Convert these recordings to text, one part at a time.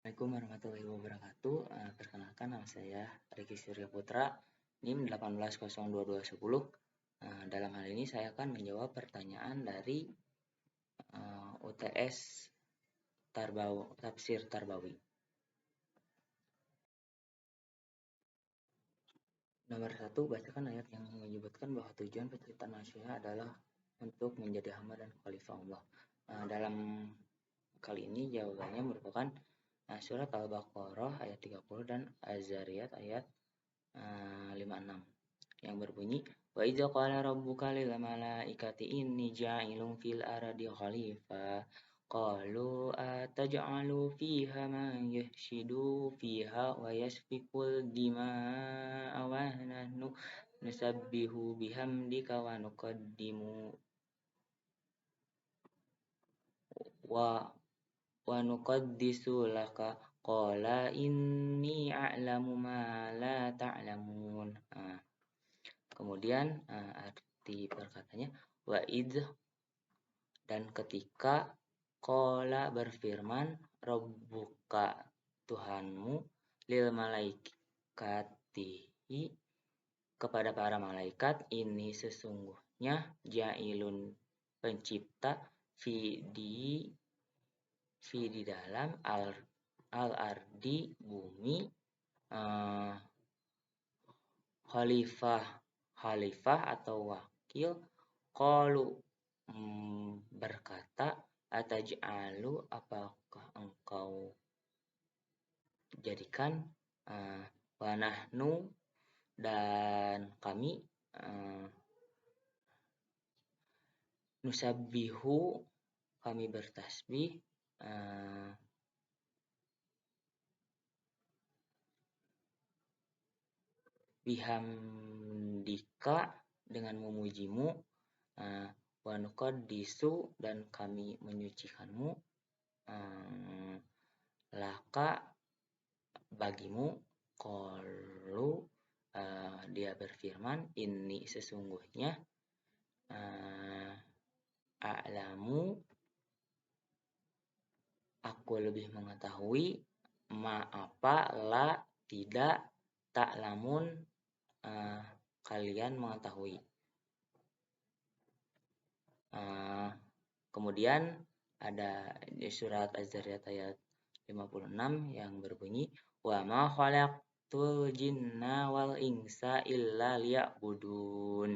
Assalamualaikum warahmatullahi wabarakatuh. Perkenalkan nama saya Riki Surya Putra, NIM 180210. Dalam hal ini saya akan menjawab pertanyaan dari UTS Tafsir Tarbawi. Nomor 1, bacakan ayat yang menyebutkan bahwa tujuan penciptaan manusia adalah untuk menjadi hamba dan khalifah Allah. Dalam kali ini jawabannya merupakan surat Al-Baqarah ayat 30 dan Az-Zariyat ayat 56 yang berbunyi wa idza qala rabbuka lil malaikati inni ja'ilun fil ardi khalifah qalu ataj'alu fiha man yafsidu fiha wa yasfikul dima'a wa nahnu nusabbihu bihamdika wa nuqaddimu wa nuqaddisu laka qala inni a'lamu ma la ta'lamun. Kemudian arti perkataannya wa id, dan ketika qala berfirman rabbuka Tuhanmu lil malaikati kepada para malaikat, ini sesungguhnya ja'ilun pencipta fi di dalam al-ardi bumi, khalifah atau wakil. Qalu berkata, ataj'alu apakah engkau jadikan, wa nahnu dan kami, nusabbihu kami bertasbih, bihamdika dengan memujimu, wa nuqaddisu dan kami menyucikanmu, laka bagimu, qalu dia berfirman, ini sesungguhnya, a'lamu aku lebih mengetahui, ma apa, la tidak, ta'lamun kalian mengetahui. Kemudian ada di surat Az-Zariyat ayat 56 yang berbunyi wa ma khalaqtul jinna wal insa illa liya'budun.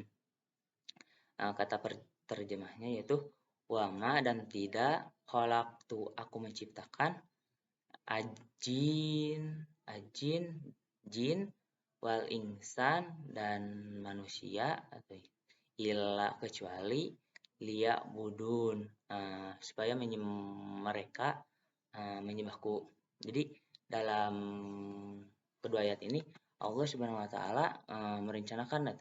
Kata terjemahnya yaitu wa ma dan tidak, khalaqtu aku menciptakan, jin wal insan dan manusia, atau illa kecuali, liya'budun supaya mereka menyembahku. Jadi dalam kedua ayat ini Allah Subhanahu wa taala merencanakan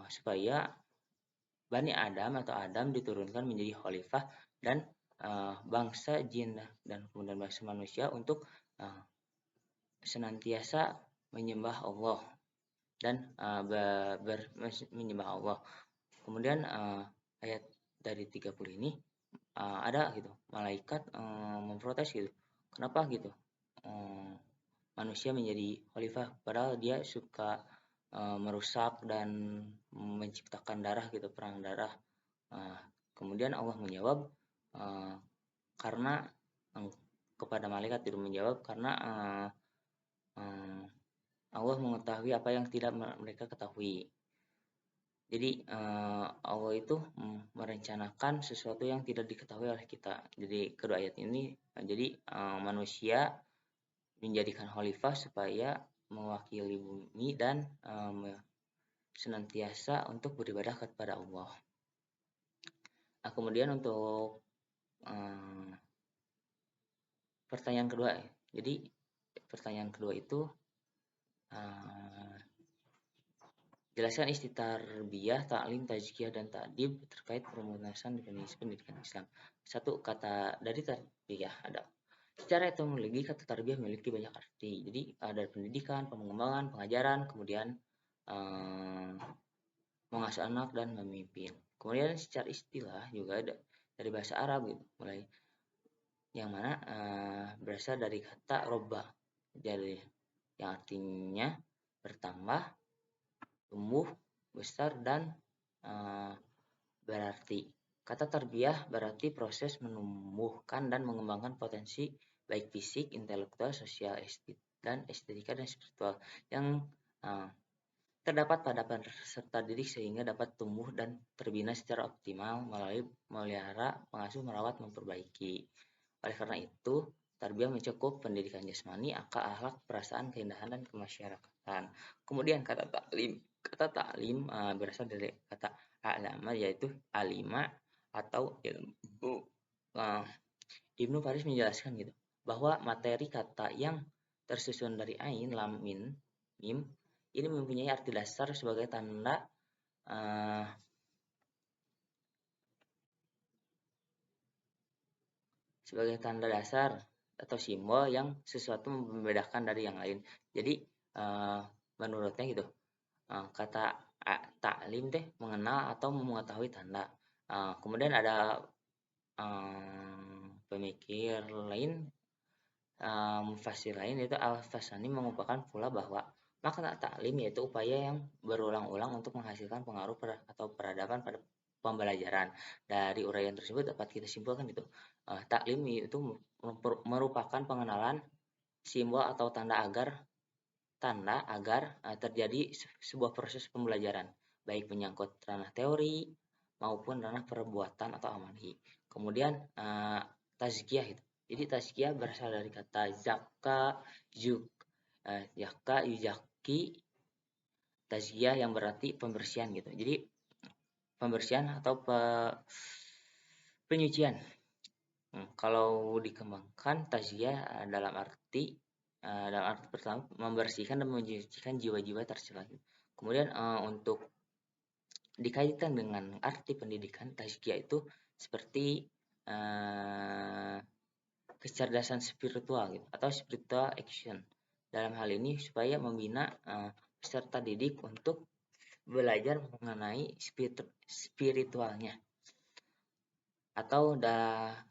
supaya Bani Adam atau Adam diturunkan menjadi khalifah dan bangsa jin dan kemudian bangsa manusia untuk senantiasa menyembah Allah dan menyembah Allah. Kemudian ayat dari 30 ini ada gitu malaikat memprotes gitu, kenapa gitu manusia menjadi khalifah padahal dia suka merusak dan menciptakan darah gitu, perang darah. Kemudian Allah menjawab karena kepada malaikat itu menjawab karena Allah mengetahui apa yang tidak mereka ketahui. Jadi Allah itu merencanakan sesuatu yang tidak diketahui oleh kita. Jadi kedua ayat ini jadi manusia menjadikan khalifah supaya mewakili bumi dan senantiasa untuk beribadah kepada Allah. Kemudian untuk pertanyaan kedua, jadi pertanyaan kedua itu jelaskan isi tarbiyah, ta'lim, tazkiyah, dan ta'dib terkait perumusan definisi pendidikan Islam. Satu, kata dari tarbiyah ada. Secara etimologi kata tarbiyah memiliki banyak arti. Jadi ada pendidikan, pengembangan, pengajaran, kemudian mengasuh anak dan memimpin. Kemudian secara istilah juga ada dari bahasa Arab gitu, mulai yang mana berasal dari kata roba, jadi yang artinya bertambah, tumbuh, besar, dan berarti. Kata tarbiyah berarti proses menumbuhkan dan mengembangkan potensi baik fisik, intelektual, sosial, dan estetika dan spiritual yang terdapat pada peserta didik sehingga dapat tumbuh dan terbina secara optimal melalui melihara, mengasuh, merawat, memperbaiki. Oleh karena itu, tarbiyah mencakup pendidikan jasmani, akal, akhlak, perasaan, keindahan, dan kemasyarakatan. Kemudian kata taklim. Kata taklim berasal dari kata alama, yaitu alima atau ilmu. Ibnu Faris menjelaskan gitu bahwa materi kata yang tersusun dari ain, lam, mim ini mempunyai arti dasar sebagai tanda dasar atau simbol yang sesuatu membedakan dari yang lain. Jadi menurutnya gitu, kata taklim teh mengenal atau mengetahui tanda. Kemudian ada pemikir lain, mufasir lain, yaitu Al-Fasani mengupakan pula bahwa makna taklim yaitu upaya yang berulang-ulang untuk menghasilkan pengaruh atau peradaban pada pembelajaran. Dari uraian tersebut dapat kita simpulkan itu taklim itu merupakan pengenalan simbol atau tanda agar terjadi sebuah proses pembelajaran, baik menyangkut ranah teori maupun ranah perbuatan atau amali. Kemudian tazkiyah itu. Jadi tazkiyah berasal dari kata zakka, yuzaki, tazkiyah yang berarti pembersihan gitu. Jadi pembersihan atau penyucian. Kalau dikembangkan tazkiyah dalam arti pertama membersihkan dan menyucikan jiwa-jiwa tercela. Kemudian untuk dikaitkan dengan arti pendidikan, tazkiyah itu seperti kecerdasan spiritual gitu, atau spiritual action. Dalam hal ini supaya membina peserta didik untuk belajar mengenai spiritualnya atau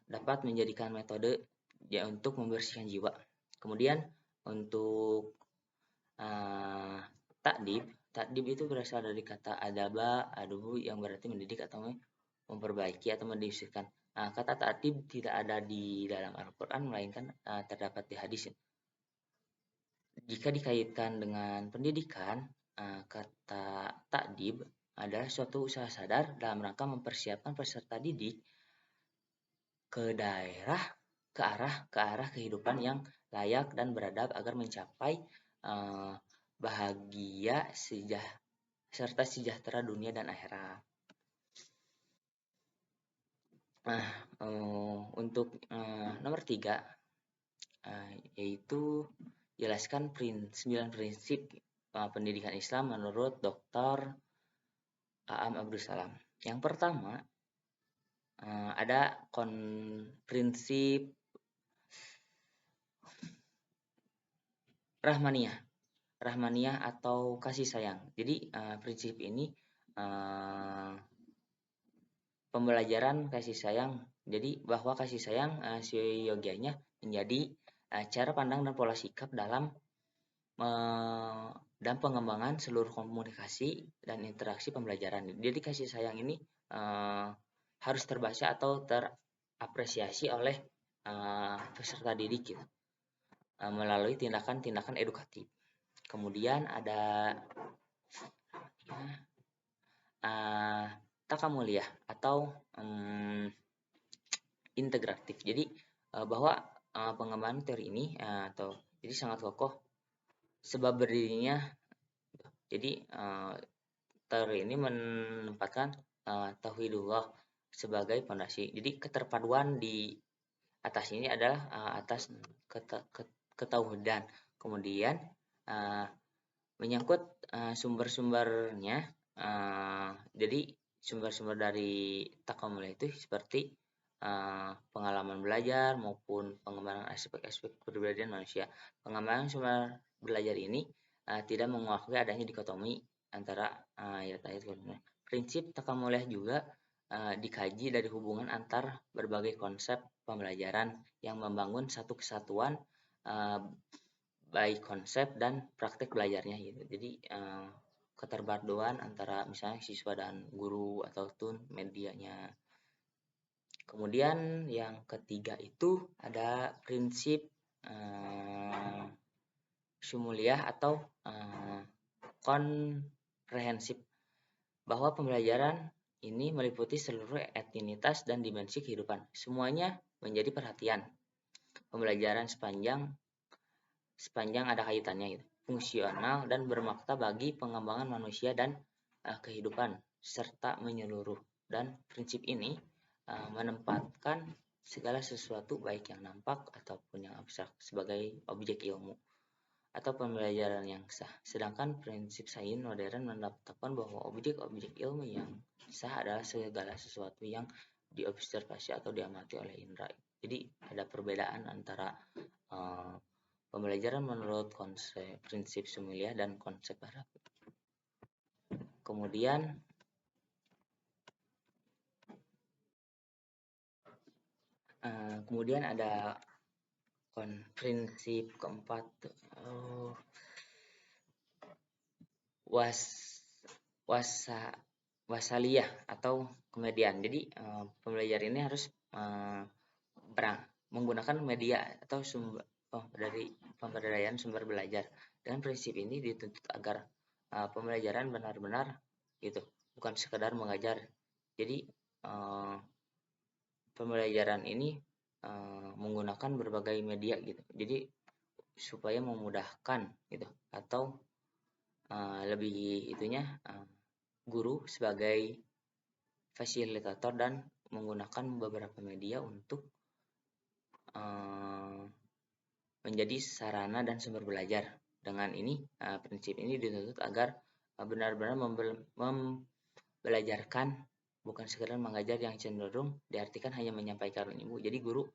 dapat menjadikan metode ya untuk membersihkan jiwa. Kemudian untuk takdib itu berasal dari kata adubu yang berarti mendidik atau memperbaiki atau mendiskusikan. Kata takdib tidak ada di dalam Al-Quran, melainkan terdapat di hadis. Jika dikaitkan dengan pendidikan, kata takdib adalah suatu usaha sadar dalam rangka mempersiapkan peserta didik ke arah kehidupan yang layak dan beradab agar mencapai bahagia serta sejahtera dunia dan akhirat. Untuk nomor 3 yaitu jelaskan 9 prinsip pendidikan Islam menurut Dr. Aam Abdul Salam. Yang pertama ada prinsip rahmaniyah atau kasih sayang. Jadi prinsip ini pembelajaran kasih sayang. Jadi bahwa kasih sayang seyogianya menjadi cara pandang dan pola sikap dalam dan pengembangan seluruh komunikasi dan interaksi pembelajaran. Jadi kasih sayang ini harus terbaca atau terapresiasi oleh peserta didik gitu, melalui tindakan-tindakan edukatif. Kemudian ada takamuliyah atau integratif. Jadi bahwa pengembangan teori ini jadi sangat kokoh sebab berdirinya. Jadi teori ini menempatkan tauhidullah sebagai fondasi. Jadi keterpaduan di atas ini adalah atas ketauhidan. Kemudian menyangkut sumber-sumbernya. Jadi sumber-sumber dari takamuliyah itu seperti pengalaman belajar maupun pengembangan aspek-aspek kepribadian manusia. Pengembangan sumber belajar ini tidak mengakui adanya dikotomi antara ayat-ayat. Prinsip takamuliyah juga dikaji dari hubungan antar berbagai konsep pembelajaran yang membangun satu kesatuan baik konsep dan praktek belajarnya gitu. Jadi keterpaduan antara misalnya siswa dan guru ataupun medianya. Kemudian yang ketiga itu ada prinsip syumuliyah atau komprehensif, bahwa pembelajaran ini meliputi seluruh etinitas dan dimensi kehidupan. Semuanya menjadi perhatian. Pembelajaran sepanjang ada kaitannya gitu, fungsional dan bermakna bagi pengembangan manusia dan kehidupan serta menyeluruh. Dan prinsip ini menempatkan segala sesuatu baik yang nampak ataupun yang abstrak sebagai objek ilmu atau pembelajaran yang sah. Sedangkan prinsip sains modern menetapkan bahwa objek-objek ilmu yang sah adalah segala sesuatu yang diobservasi atau diamati oleh indera. Jadi ada perbedaan antara pembelajaran menurut konsep prinsip syumuliyah dan konsep barat. Kemudian ada prinsip keempat, wasaliyah atau kemedian. Jadi pembelajaran ini harus menggunakan media atau sumber dari pemberdayaan sumber belajar. Dengan prinsip ini dituntut agar pembelajaran benar-benar gitu, bukan sekedar mengajar. Jadi pembelajaran ini menggunakan berbagai media gitu. Jadi supaya memudahkan gitu, atau lebih itunya guru sebagai fasilitator dan menggunakan beberapa media untuk menjadi sarana dan sumber belajar. Dengan ini prinsip ini dituntut agar benar-benar membelajarkan, bukan sekedar mengajar yang cenderung diartikan hanya menyampaikan ilmu. Jadi guru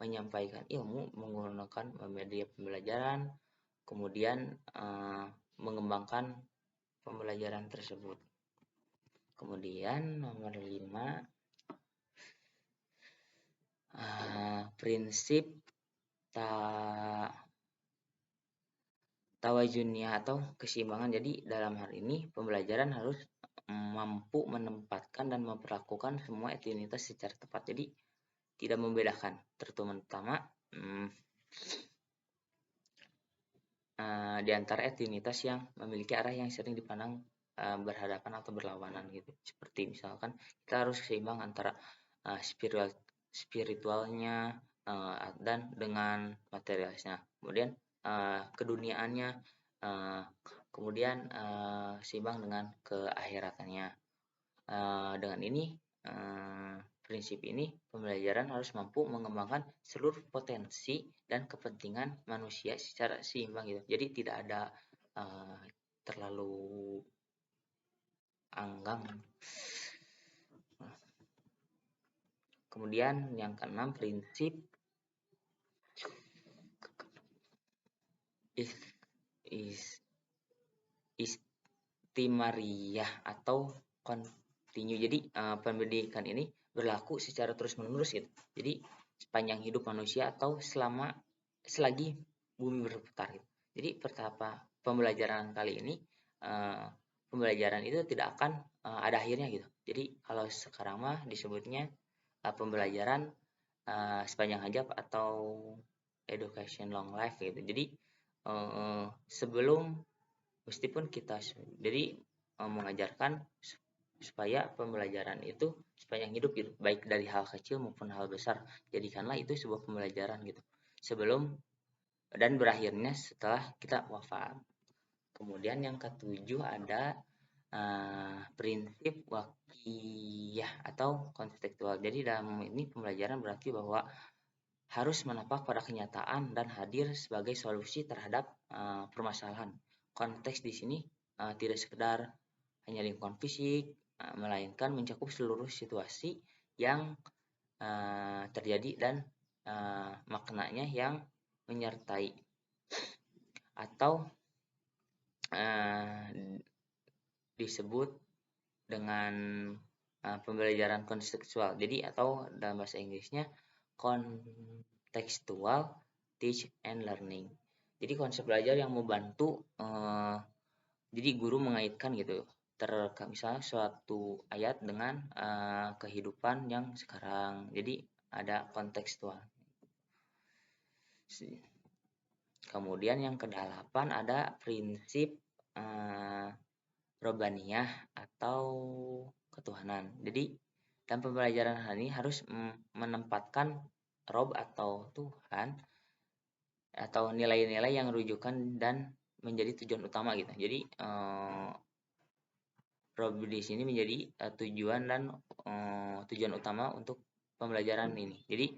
menyampaikan ilmu menggunakan media pembelajaran, kemudian mengembangkan pembelajaran tersebut. Kemudian nomor 5, prinsip tawazuniyah atau keseimbangan. Jadi dalam hal ini pembelajaran harus mampu menempatkan dan memperlakukan semua etinitas secara tepat. Jadi tidak membedakan, terutama di antara etinitas yang memiliki arah yang sering dipandang berhadapan atau berlawanan gitu. Seperti misalkan kita harus seimbang antara spiritualnya dan dengan materialisnya. Kemudian keduniaannya, kemudian seimbang dengan keakhiratannya. Dengan ini prinsip ini pembelajaran harus mampu mengembangkan seluruh potensi dan kepentingan manusia secara seimbang gitu. Jadi tidak ada terlalu anggang. Kemudian yang keenam, prinsip istimariyah atau continue. Jadi pendidikan ini berlaku secara terus-menerus gitu. Jadi sepanjang hidup manusia atau selagi bumi berputar gitu. Jadi pertama pembelajaran kali ini, pembelajaran itu tidak akan ada akhirnya gitu. Jadi kalau sekarang mah disebutnya pembelajaran sepanjang hayat atau education long life gitu. Jadi sebelum, meskipun kita jadi mengajarkan supaya pembelajaran itu sepanjang hidup gitu, baik dari hal kecil maupun hal besar, jadikanlah itu sebuah pembelajaran gitu, sebelum dan berakhirnya setelah kita wafat. Kemudian yang ketujuh ada prinsip wakiyah atau kontekstual. Jadi dalam ini pembelajaran berarti bahwa harus menapak pada kenyataan dan hadir sebagai solusi terhadap permasalahan. Konteks di sini tidak sekedar hanya lingkungan fisik, melainkan mencakup seluruh situasi yang terjadi dan maknanya yang menyertai atau disebut dengan pembelajaran kontekstual. Jadi atau dalam bahasa Inggrisnya contextual teach and learning. Jadi konsep belajar yang membantu, jadi guru mengaitkan gitu misalnya suatu ayat dengan kehidupan yang sekarang. Jadi ada kontekstual. Kemudian yang ke-8 ada prinsip robaniyah atau ketuhanan. Jadi dalam pembelajaran hal ini harus menempatkan Rob atau Tuhan atau nilai-nilai yang rujukan dan menjadi tujuan utama gitu. Jadi Rob di sini menjadi tujuan dan tujuan utama untuk pembelajaran ini. Jadi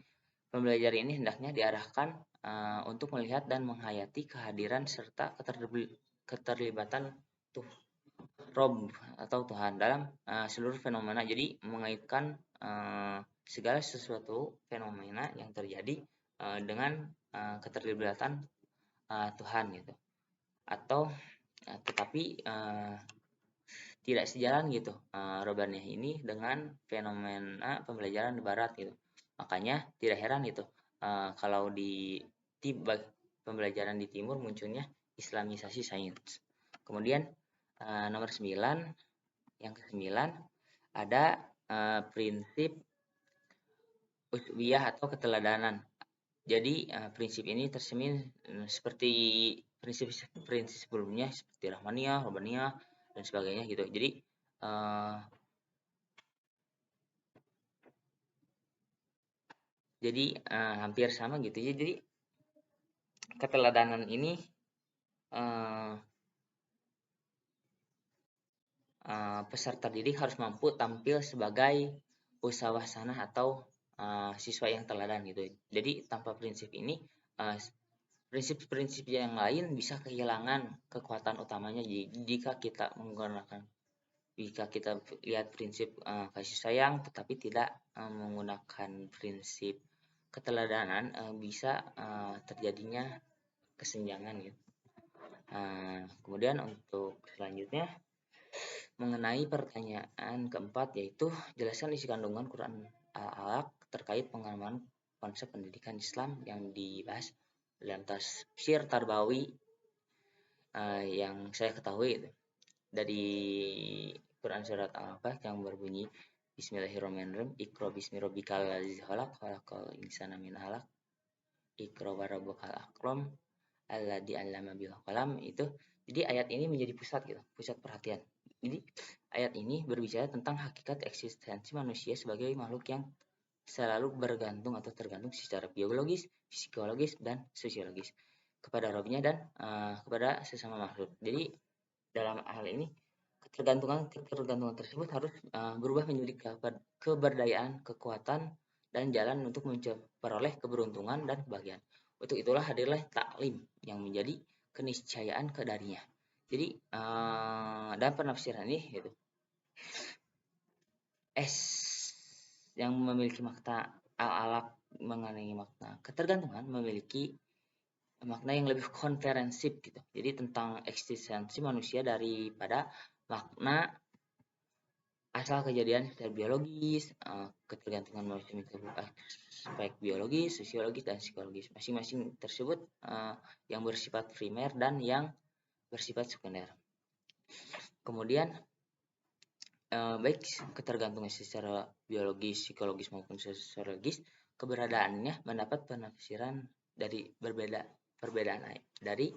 pembelajaran ini hendaknya diarahkan untuk melihat dan menghayati kehadiran serta keterlibatan Rob atau Tuhan dalam seluruh fenomena. Jadi mengaitkan segala sesuatu fenomena yang terjadi dengan keterlibatan Tuhan gitu. Atau tetapi tidak sejalan gitu robaniyah ini dengan fenomena pembelajaran di barat gitu. Makanya tidak heran gitu kalau di pembelajaran di timur munculnya islamisasi sains. Kemudian nomor 9, yang ke-9 ada prinsip uswiyah atau keteladanan. Jadi prinsip ini tercermin seperti prinsip sebelumnya seperti rahmaniyah, robaniyah dan sebagainya gitu. Jadi hampir sama gitu ya. Jadi keteladanan ini peserta didik harus mampu tampil sebagai usahawah sanah atau siswa yang teladan gitu. Jadi tanpa prinsip ini prinsip-prinsip yang lain bisa kehilangan kekuatan utamanya jika kita lihat prinsip kasih sayang tetapi tidak menggunakan prinsip keteladanan, bisa terjadinya kesenjangan gitu. Kemudian untuk selanjutnya mengenai pertanyaan keempat, yaitu jelaskan isi kandungan Quran Al-Alaq terkait pengembangan konsep pendidikan Islam yang dibahas dalam tafsir Tarbawi yang saya ketahui dari Quran surat Al-Alaq yang berbunyi Bismillahirrahmanirrahim, Iqra bismi rabbikal ladzi khalaq, khalaqal insana min 'alaq, Iqra wa rabbukal akram, alladzi 'allama bil qalam. Itu jadi ayat ini menjadi pusat perhatian. Jadi ayat ini berbicara tentang hakikat eksistensi manusia sebagai makhluk yang selalu bergantung atau tergantung secara biologis, psikologis, dan sosiologis kepada Rabbnya dan kepada sesama makhluk. Jadi dalam hal ini ketergantungan tersebut harus berubah menjadi keberdayaan, kekuatan, dan jalan untuk memperoleh keberuntungan dan kebahagiaan. Untuk itulah hadirlah taklim yang menjadi keniscayaan darinya. Jadi dalam penafsiran ini gitu, yang memiliki makna Al-Alaq mengenai makna ketergantungan memiliki makna yang lebih komprehensif gitu. Jadi tentang eksistensi manusia daripada makna asal kejadian secara biologis, ketergantungan manusia aspek biologis, sosiologis, dan psikologis. Masing-masing tersebut yang bersifat primer dan yang bersifat sekunder. Kemudian baik ketergantungan secara biologis, psikologis maupun sosiologis, keberadaannya mendapat penafsiran dari perbedaan dari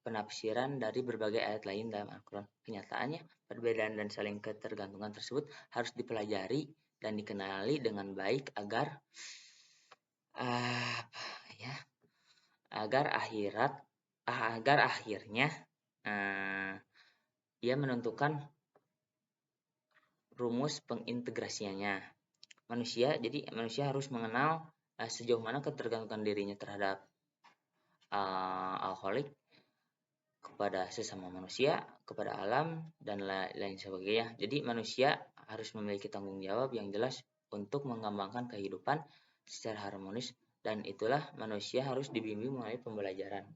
penafsiran dari berbagai ayat lain dalam Al-Quran. Kenyataannya, perbedaan dan saling ketergantungan tersebut harus dipelajari dan dikenali dengan baik agar akhirnya ia menentukan rumus pengintegrasiannya. Manusia harus mengenal sejauh mana ketergantungan dirinya terhadap alkoholik, kepada sesama manusia, kepada alam, dan lain sebagainya. Jadi manusia harus memiliki tanggung jawab yang jelas untuk mengembangkan kehidupan secara harmonis, dan itulah manusia harus dibimbing melalui pembelajaran.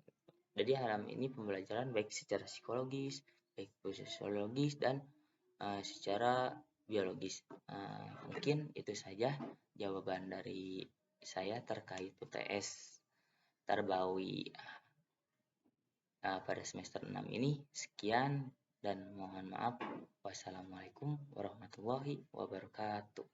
Jadi dalam ini pembelajaran baik secara psikologis, baik sosiologis, dan secara biologis. Mungkin itu saja jawaban dari saya terkait UTS Tarbawi pada semester 6 ini. Sekian dan mohon maaf. Wassalamualaikum warahmatullahi wabarakatuh.